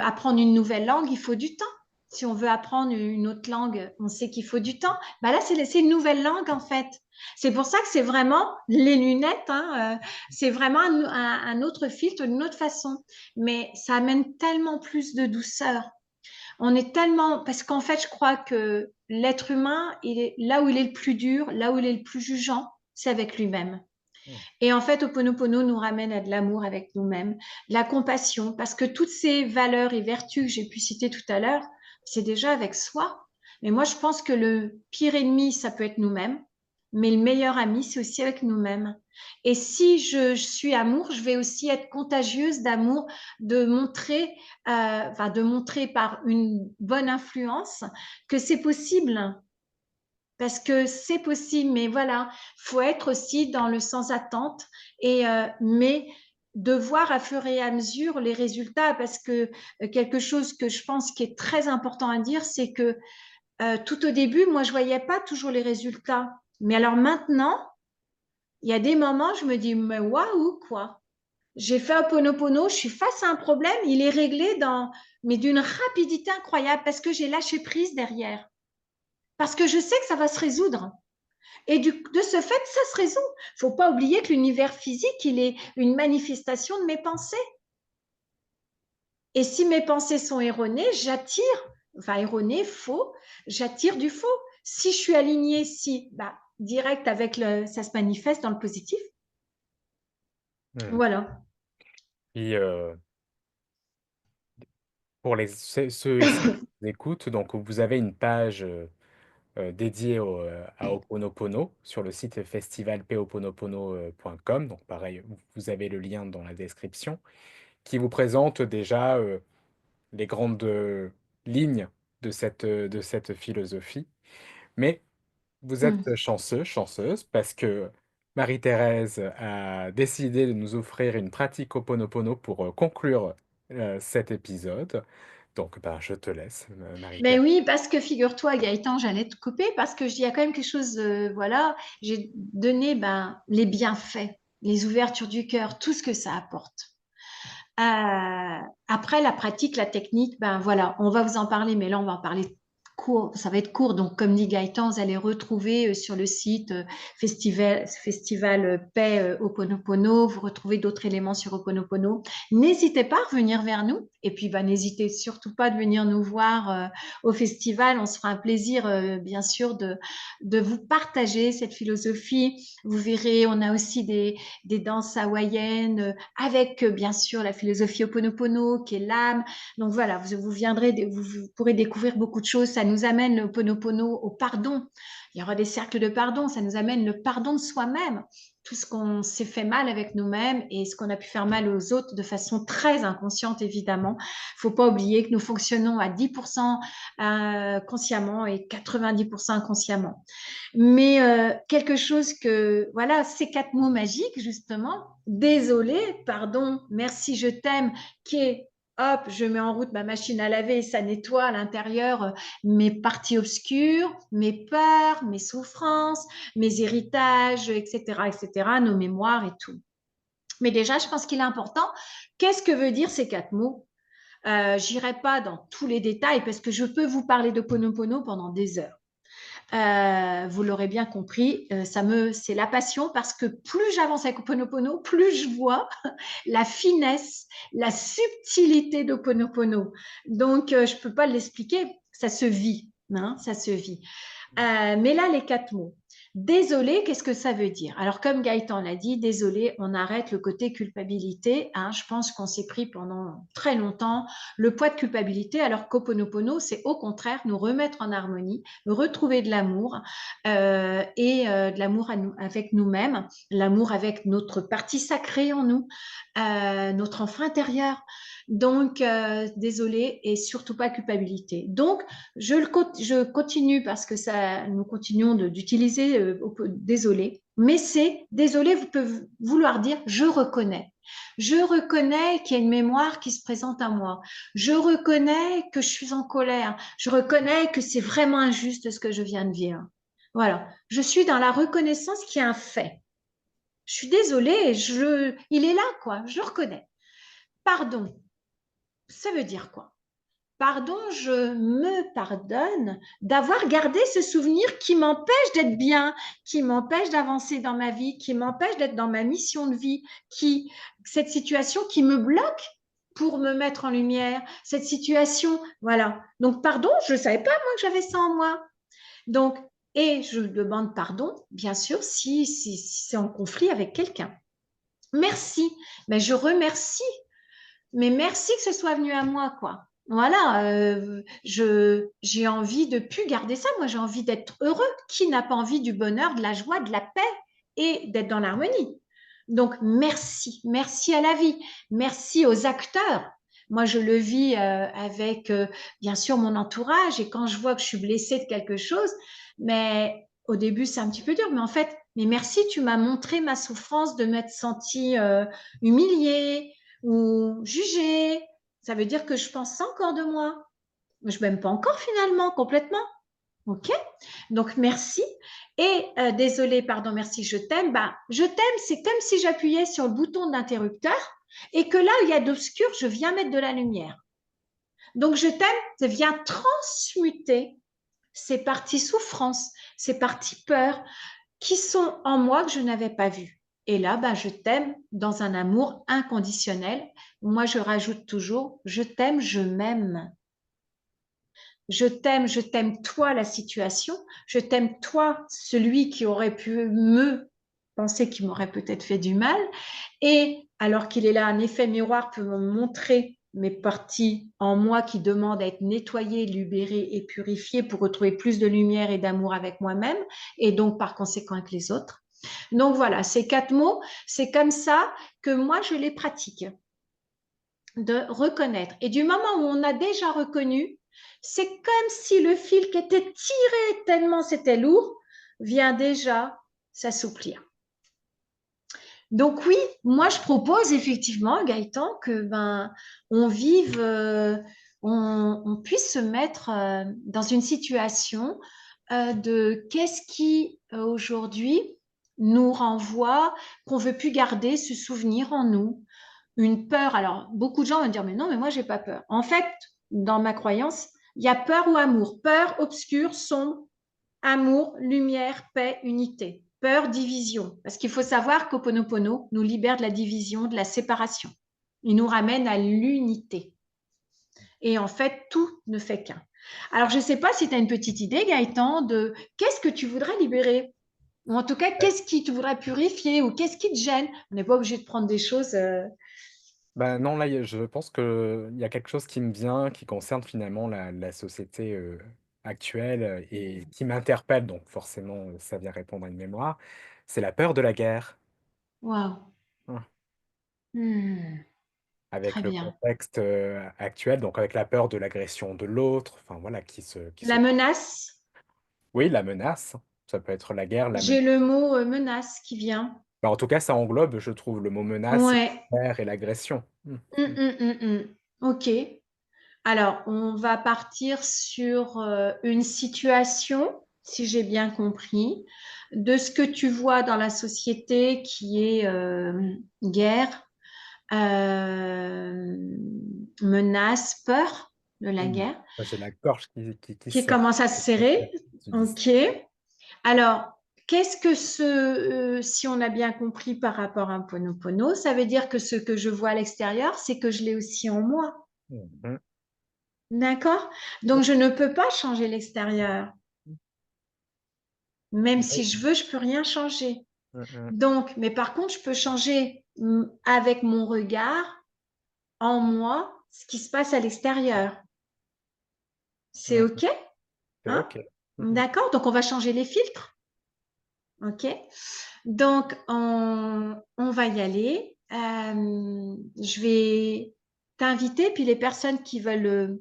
apprendre une nouvelle langue, il faut du temps. Si on veut apprendre une autre langue, on sait qu'il faut du temps. Bah là, c'est une nouvelle langue en fait. C'est pour ça que c'est vraiment les lunettes, hein, c'est vraiment un autre filtre, une autre façon. Mais ça amène tellement plus de douceur. On est tellement, parce qu'en fait, je crois que l'être humain, il est là où il est le plus dur, là où il est le plus jugeant, c'est avec lui-même. mm, Et en fait, Ho'oponopono nous ramène à de l'amour avec nous-mêmes, de la compassion, parce que toutes ces valeurs et vertus que j'ai pu citer tout à l'heure, c'est déjà avec soi. Mais moi, je pense que le pire ennemi, ça peut être nous-mêmes, mais le meilleur ami, c'est aussi avec nous-mêmes. Et si je suis amour, je vais aussi être contagieuse d'amour, de montrer, de montrer par une bonne influence que c'est possible parce que c'est possible, mais voilà, faut être aussi dans le sans attente et mais de voir à fur et à mesure les résultats parce que quelque chose que je pense qui est très important à dire, c'est que tout au début, moi je voyais pas toujours les résultats, mais alors maintenant, il y a des moments, je me dis mais waouh quoi. J'ai fait un Ho'oponopono, je suis face à un problème, il est réglé mais d'une rapidité incroyable parce que j'ai lâché prise derrière, parce que je sais que ça va se résoudre. Et de ce fait, ça se résout. Il ne faut pas oublier que l'univers physique, il est une manifestation de mes pensées. Et si mes pensées sont erronées, j'attire, enfin erronées, faux, j'attire du faux. Si je suis alignée, si, bah, direct avec ça se manifeste dans le positif. mm. Voilà. Puis, pour ceux et celles qui nous écoutent, donc vous avez une page dédiée à Ho'oponopono sur le site festivalponopono.com. Donc pareil, vous avez le lien dans la description, qui vous présente déjà les grandes lignes de cette philosophie. Mais vous êtes Mm. chanceux, chanceuse, parce que Marie-Thérèse a décidé de nous offrir une pratique Ho'oponopono pour conclure cet épisode. Donc, ben, je te laisse, Mais Marie-Thérèse. oui, parce que figure-toi, Gaëtan, j'allais te couper parce que je dis, il y a quand même quelque chose, voilà, j'ai donné ben, les bienfaits, les ouvertures du cœur, tout ce que ça apporte. Après, la pratique, la technique, ben voilà, on va vous en parler, mais là, on va en parler court, ça va être court. Donc, comme dit Gaëtan, vous allez retrouver sur le site Festival Paix Ho'oponopono, vous retrouvez d'autres éléments sur Ho'oponopono. N'hésitez pas à revenir vers nous. Et puis, ben, n'hésitez surtout pas de venir nous voir au festival. On se fera un plaisir, bien sûr, de vous partager cette philosophie. Vous verrez, on a aussi des danses hawaïennes avec bien sûr la philosophie Ho'oponopono qui est l'âme. Donc voilà, vous viendrez, vous pourrez découvrir beaucoup de choses. Ça nous amène le Ho'oponopono au pardon. Il y aura des cercles de pardon, ça nous amène le pardon de soi-même, tout ce qu'on s'est fait mal avec nous-mêmes et ce qu'on a pu faire mal aux autres de façon très inconsciente, évidemment. Il ne faut pas oublier que nous fonctionnons à 10% consciemment et 90% inconsciemment. Mais quelque chose que, voilà, ces 4 mots magiques, justement, désolé, pardon, merci, je t'aime, qui est hop, je mets en route ma machine à laver, ça nettoie à l'intérieur mes parties obscures, mes peurs, mes souffrances, mes héritages, etc., etc., nos mémoires et tout. Mais déjà, je pense qu'il est important. Qu'est-ce que veut dire ces 4 mots? J'irai pas dans tous les détails parce que je peux vous parler de Ponopono pendant des heures. Vous l'aurez bien compris, c'est la passion parce que plus j'avance avec Ho'oponopono, plus je vois la finesse, la subtilité d'Ho'oponopono. Donc, je ne peux pas l'expliquer, ça se vit, hein, ça se vit. Mais là, les 4 mots. Désolé, qu'est-ce que ça veut dire? Alors, comme Gaëtan l'a dit, désolé, on arrête le côté culpabilité. Hein. Je pense qu'on s'est pris pendant très longtemps le poids de culpabilité, alors qu'Ho'oponopono, c'est au contraire nous remettre en harmonie, retrouver de l'amour de l'amour avec nous-mêmes, l'amour avec notre partie sacrée en nous, notre enfant intérieur. Donc, désolé et surtout pas culpabilité. Donc, je continue parce que ça, nous continuons d'utiliser désolé, mais c'est désolé peut vouloir dire je reconnais. Je reconnais qu'il y a une mémoire qui se présente à moi. Je reconnais que je suis en colère. Je reconnais que c'est vraiment injuste ce que je viens de vivre. Voilà. Je suis dans la reconnaissance qui est un fait. Je suis désolée, il est là, quoi. Je le reconnais. Pardon. Ça veut dire quoi? Pardon, je me pardonne d'avoir gardé ce souvenir qui m'empêche d'être bien, qui m'empêche d'avancer dans ma vie, qui m'empêche d'être dans ma mission de vie, cette situation qui me bloque pour me mettre en lumière, cette situation, voilà. Donc, pardon, je ne savais pas, moi, que j'avais ça en moi. Donc, et je demande pardon, bien sûr, si c'est en conflit avec quelqu'un. Merci, mais je remercie mais merci que ce soit venu à moi, quoi. Voilà, j'ai envie de plus garder ça. Moi, j'ai envie d'être heureux. Qui n'a pas envie du bonheur, de la joie, de la paix et d'être dans l'harmonie? Donc, merci. Merci à la vie. Merci aux acteurs. Moi, je le vis avec, bien sûr, mon entourage. Et quand je vois que je suis blessée de quelque chose, mais au début, c'est un petit peu dur. Mais en fait, mais merci, tu m'as montré ma souffrance de m'être sentie humiliée, ou juger. Ça veut dire que je pense ça encore de moi. Je ne m'aime pas encore finalement, complètement. OK? Donc, merci. Et désolé, pardon, merci, je t'aime. Bah, je t'aime, c'est comme si j'appuyais sur le bouton de l'interrupteur et que là où il y a d'obscur, je viens mettre de la lumière. Donc, je t'aime, ça vient transmuter ces parties souffrance, ces parties peur qui sont en moi que je n'avais pas vues. Et là, ben, je t'aime dans un amour inconditionnel. Moi, je rajoute toujours, je t'aime, je m'aime. Je t'aime toi la situation, je t'aime toi celui qui aurait pu me penser qu'il m'aurait peut-être fait du mal. Et alors qu'il est là, un effet miroir peut me montrer mes parties en moi qui demandent à être nettoyées, libérées et purifiées pour retrouver plus de lumière et d'amour avec moi-même et donc par conséquent avec les autres. Donc voilà, ces 4 mots, c'est comme ça que moi je les pratique, de reconnaître. Et du moment où on a déjà reconnu, c'est comme si le fil qui était tiré tellement c'était lourd vient déjà s'assouplir. Donc oui, moi je propose effectivement, Gaëtan, que on vive, on puisse se mettre dans une situation de qu'est-ce qui aujourd'hui nous renvoie, qu'on veut plus garder ce souvenir en nous, une peur. Alors beaucoup de gens vont dire mais non, mais moi j'ai pas peur. En fait, dans ma croyance, il y a peur ou amour, peur obscure, sombre, amour, lumière, paix, unité. Peur, division. Parce qu'il faut savoir qu'Ho'oponopono nous libère de la division, de la séparation. Il nous ramène à l'unité. Et en fait, tout ne fait qu'un. Alors, je ne sais pas si tu as une petite idée, Gaëtan, de qu'est-ce que tu voudrais libérer? Ou en tout cas, qu'est-ce qui tu voudrais purifier ou qu'est-ce qui te gêne? On n'est pas obligé de prendre des choses. Bah, non, là, je pense qu'il y a quelque chose qui me vient, qui concerne finalement la société actuelle et qui m'interpelle, donc forcément, ça vient répondre à une mémoire, c'est la peur de la guerre. Waouh. Hein, Hmm, avec très le bien. contexte, actuel, donc avec la peur de l'agression de l'autre, enfin voilà, qui se La menace, oui, la menace, ça peut être la guerre, la j'ai menace. le mot menace qui vient. Bah, en tout cas, ça englobe, je trouve, le mot menace, Ouais. la guerre et l'agression. Mmh, mmh, Ok. Alors, on va partir sur une situation, si j'ai bien compris, de ce que tu vois dans la société qui est guerre, euh, menace, peur de la mmh. guerre, J'ai la gorge qui qui serre. commence à se serrer. Tu dis ça. Ok. Alors, qu'est-ce que si on a bien compris par rapport à un Ponopono, ça veut dire que ce que je vois à l'extérieur, c'est que je l'ai aussi en moi. Mmh D'accord? Donc, je ne peux pas changer l'extérieur. Même si je mh. veux, je peux rien changer. Mmh mh. Donc, mais par contre, je peux changer avec mon regard en moi ce qui se passe à l'extérieur. C'est Mmh. OK? C'est Hein? OK. Mmh mh. D'accord? Donc, on va changer les filtres. OK? Donc, on va y aller. Je vais t'inviter, puis les personnes qui veulent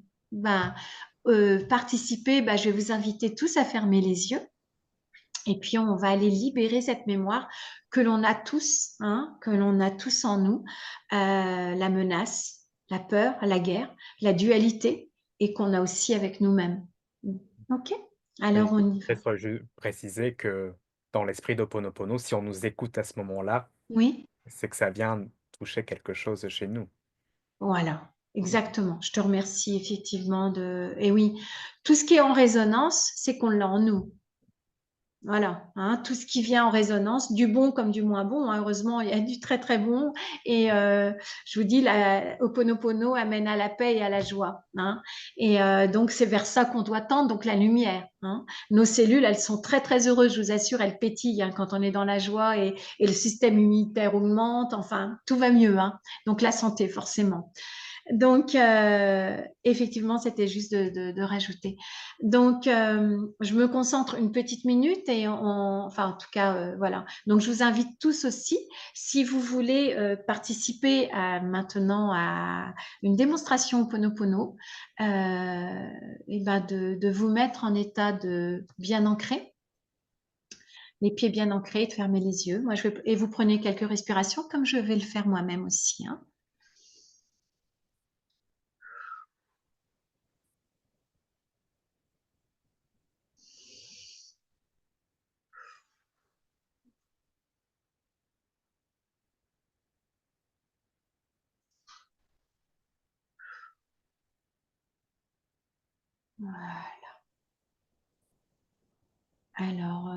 participer, je vais vous inviter tous à fermer les yeux. Et puis, on va aller libérer cette mémoire que l'on a tous, hein, que l'on a tous en nous, la menace, la peur, la guerre, la dualité, et qu'on a aussi avec nous-mêmes. OK? Et Alors, on y va. peut-être préciser que dans l'esprit d'Ho'oponopono, si on nous écoute à ce moment-là, Oui? c'est que ça vient toucher quelque chose chez nous. Voilà, Mmh. exactement. Je te remercie effectivement de... Et oui, tout ce qui est en résonance, c'est qu'on l'a en nous. Voilà, hein, tout ce qui vient en résonance, du bon comme du moins bon, hein, heureusement, il y a du très très bon. Et je vous dis, la Ho'oponopono amène à la paix et à la joie. Hein. Et donc, c'est vers ça qu'on doit tendre, donc la lumière. Hein. Nos cellules, elles sont très très heureuses, je vous assure, elles pétillent hein, quand on est dans la joie et le système immunitaire augmente. Enfin, tout va mieux. Hein. Donc, la santé, forcément. Donc, effectivement, c'était juste de rajouter. Donc, je me concentre une petite minute et enfin, en tout cas, voilà. Donc, je vous invite tous aussi, si vous voulez participer maintenant à une démonstration Ponopono, et ben de vous mettre en état de bien ancré, les pieds bien ancrés, de fermer les yeux. Et vous prenez quelques respirations comme je vais le faire moi-même aussi. Hein. Voilà. Alors,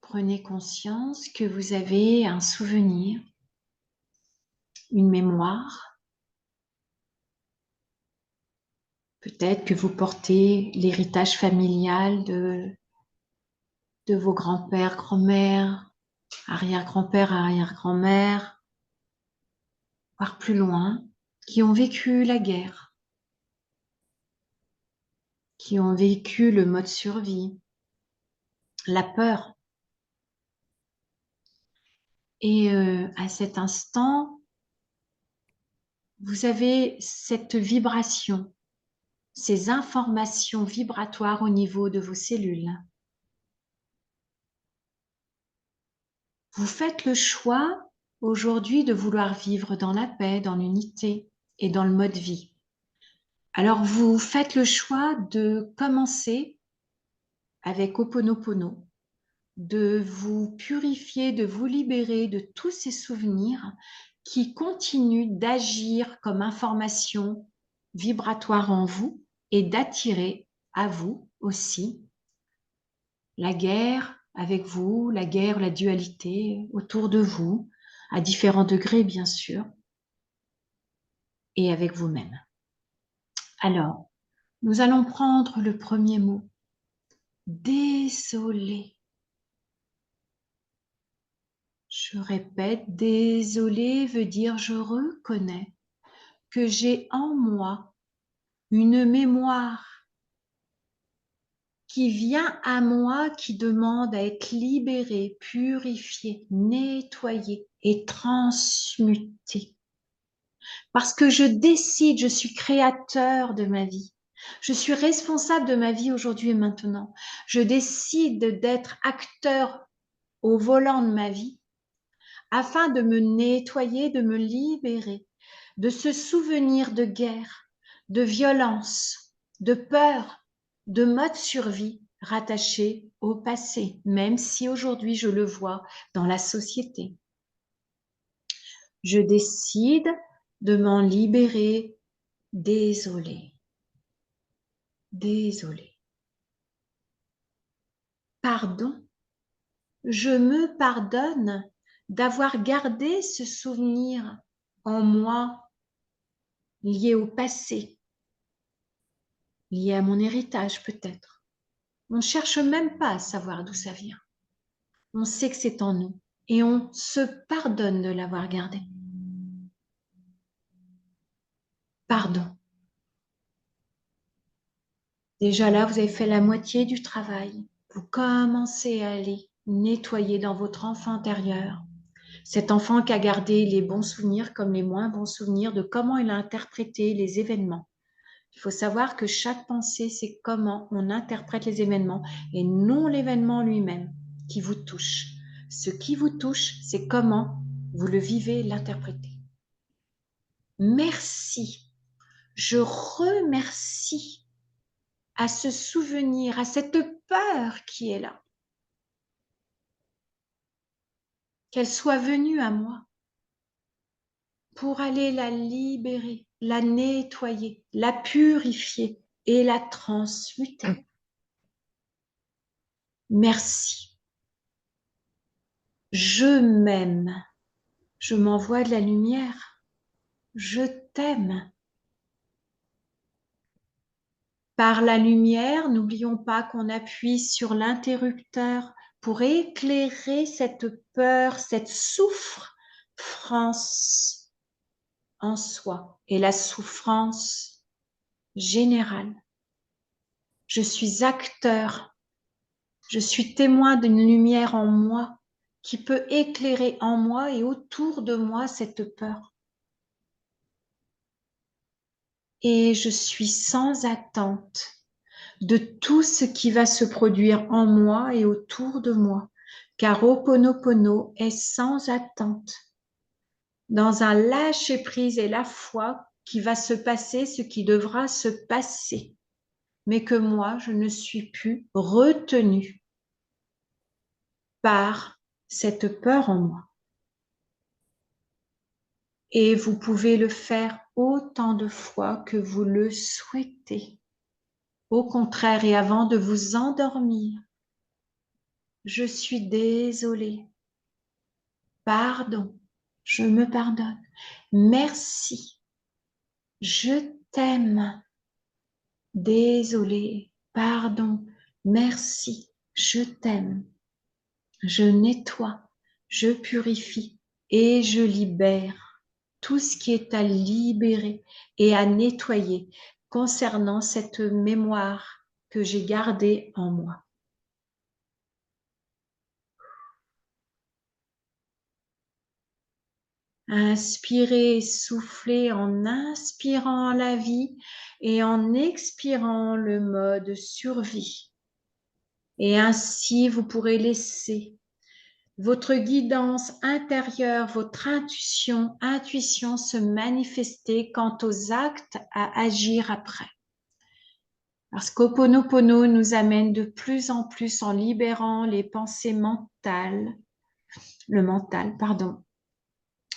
prenez conscience que vous avez un souvenir, une mémoire. Peut-être que vous portez l'héritage familial de vos grands-pères, grands-mères, arrière-grand-père, arrière-grand-mère, voire plus loin, qui ont vécu la guerre, qui ont vécu le mode survie, la peur. Et à cet instant, vous avez cette vibration, ces informations vibratoires au niveau de vos cellules. Vous faites le choix aujourd'hui de vouloir vivre dans la paix, dans l'unité et dans le mode vie. Alors vous faites le choix de commencer avec Ho'oponopono, de vous purifier, de vous libérer de tous ces souvenirs qui continuent d'agir comme information vibratoire en vous et d'attirer à vous aussi la guerre avec vous, la guerre, la dualité autour de vous, à différents degrés bien sûr, et avec vous-même. Alors, nous allons prendre le premier mot. Désolé. Je répète, désolé veut dire je reconnais que j'ai en moi une mémoire qui vient à moi, qui demande à être libéré, purifié, nettoyé et transmuté. Parce que je décide, je suis créateur de ma vie. Je suis responsable de ma vie aujourd'hui et maintenant. Je décide d'être acteur au volant de ma vie afin de me nettoyer, de me libérer de ce souvenir de guerre, de violence, de peur, de mode survie rattaché au passé, même si aujourd'hui je le vois dans la société. Je décide de m'en libérer. Désolé, désolé. Pardon, je me pardonne d'avoir gardé ce souvenir en moi lié au passé, lié à mon héritage peut-être. On ne cherche même pas à savoir d'où ça vient. On sait que c'est en nous et on se pardonne de l'avoir gardé. Pardon. Déjà là, vous avez fait la moitié du travail. Vous commencez à aller nettoyer dans votre enfant intérieur. Cet enfant qui a gardé les bons souvenirs comme les moins bons souvenirs de comment il a interprété les événements. Il faut savoir que chaque pensée, c'est comment on interprète les événements et non l'événement lui-même qui vous touche. Ce qui vous touche, c'est comment vous le vivez, l'interprétez. Merci. Je remercie à ce souvenir, à cette peur qui est là, qu'elle soit venue à moi pour aller la libérer, la nettoyer, la purifier et la transmuter. Merci. Je m'aime. Je m'envoie de la lumière. Je t'aime. Par la lumière, n'oublions pas qu'on appuie sur l'interrupteur pour éclairer cette peur, cette souffrance en soi et la souffrance générale. Je suis acteur, je suis témoin d'une lumière en moi qui peut éclairer en moi et autour de moi cette peur. Et je suis sans attente de tout ce qui va se produire en moi et autour de moi, car Ho'oponopono est sans attente. Dans un lâcher-prise et la foi qui va se passer ce qui devra se passer, mais que moi, je ne suis plus retenue par cette peur en moi. Et vous pouvez le faire autant de fois que vous le souhaitez. Au contraire, et avant de vous endormir, je suis désolée. Pardon, je me pardonne. Merci, je t'aime. Désolée, pardon, merci, je t'aime. Je nettoie, je purifie et je libère tout ce qui est à libérer et à nettoyer concernant cette mémoire que j'ai gardée en moi. Inspirez, soufflez en inspirant la vie et en expirant le mode survie. Et ainsi, vous pourrez laisser votre guidance intérieure, votre intuition se manifester quant aux actes à agir après. Parce qu'Ho'oponopono nous amène de plus en plus en libérant les pensées mentales, le mental, pardon.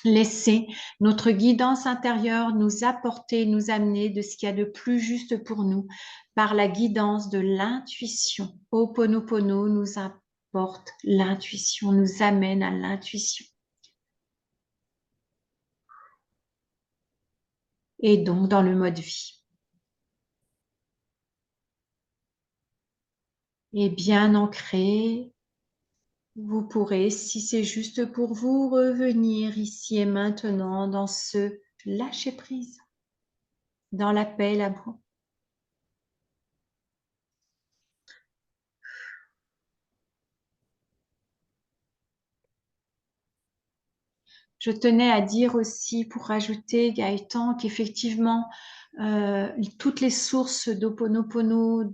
Laisser notre guidance intérieure nous apporter, nous amener de ce qu'il y a de plus juste pour nous par la guidance de l'intuition. Ho'oponopono nous apporte l'intuition, nous amène à l'intuition. Et donc dans le mode vie. Et bien ancré, vous pourrez, si c'est juste pour vous, revenir ici et maintenant dans ce lâcher-prise, dans la paix et l'amour. je tenais à dire aussi, pour rajouter, Gaëtan, qu'effectivement, toutes les sources d'Ho'oponopono,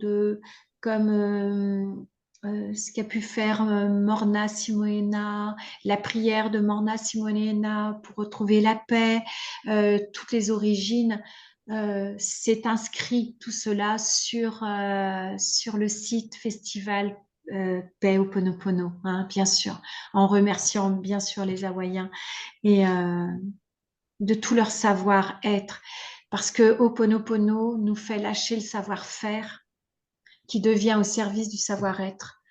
comme ce qu'a pu faire Morna Simoena, la prière de Morna Simoena pour retrouver la paix, toutes les origines, c'est inscrit tout cela sur le site Festival Paix Ho'oponopono, hein, bien sûr, en remerciant bien sûr les Hawaïens et de tout leur savoir-être, parce que Ho'oponopono nous fait lâcher le savoir-faire qui devient au service du savoir-être.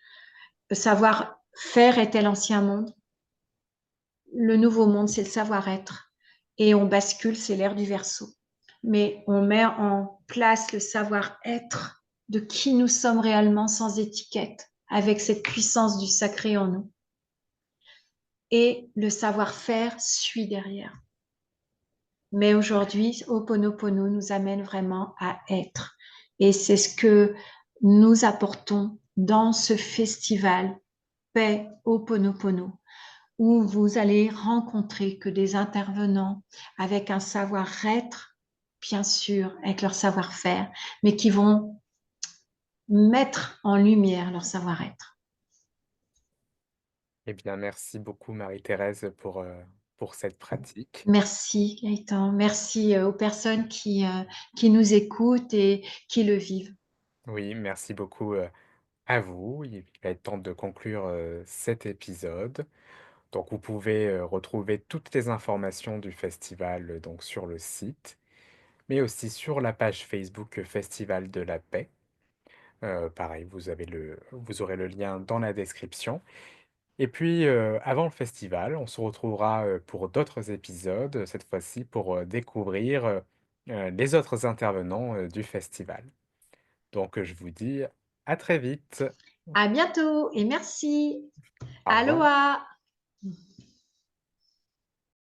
Le savoir-faire était l'ancien monde, le nouveau monde, c'est le savoir-être, et on bascule, c'est l'ère du Verseau. Mais on met en place le savoir-être de qui nous sommes réellement sans étiquette, avec cette puissance du sacré en nous. Et le savoir-faire suit derrière. Mais aujourd'hui, Ho'oponopono nous amène vraiment à être. Et c'est ce que nous apportons dans ce festival Paix Ho'oponopono, où vous allez rencontrer que des intervenants avec un savoir-être, bien sûr, avec leur savoir-faire, mais qui vont mettre en lumière leur savoir-être. Eh bien, merci beaucoup Marie-Thérèse pour cette pratique. Merci Gaëtan, merci aux personnes qui nous écoutent et qui le vivent. Oui, merci beaucoup, à vous. Il va être temps de conclure, cet épisode. Donc vous pouvez, retrouver toutes les informations du festival, donc sur le site, mais aussi sur la page Facebook Festival de la Paix. Pareil, vous aurez le lien dans la description. Et puis, avant le festival, on se retrouvera, pour d'autres épisodes, cette fois-ci pour, découvrir, les autres intervenants, du festival. Donc, je vous dis à très vite. À bientôt et merci. Au revoir. Aloha!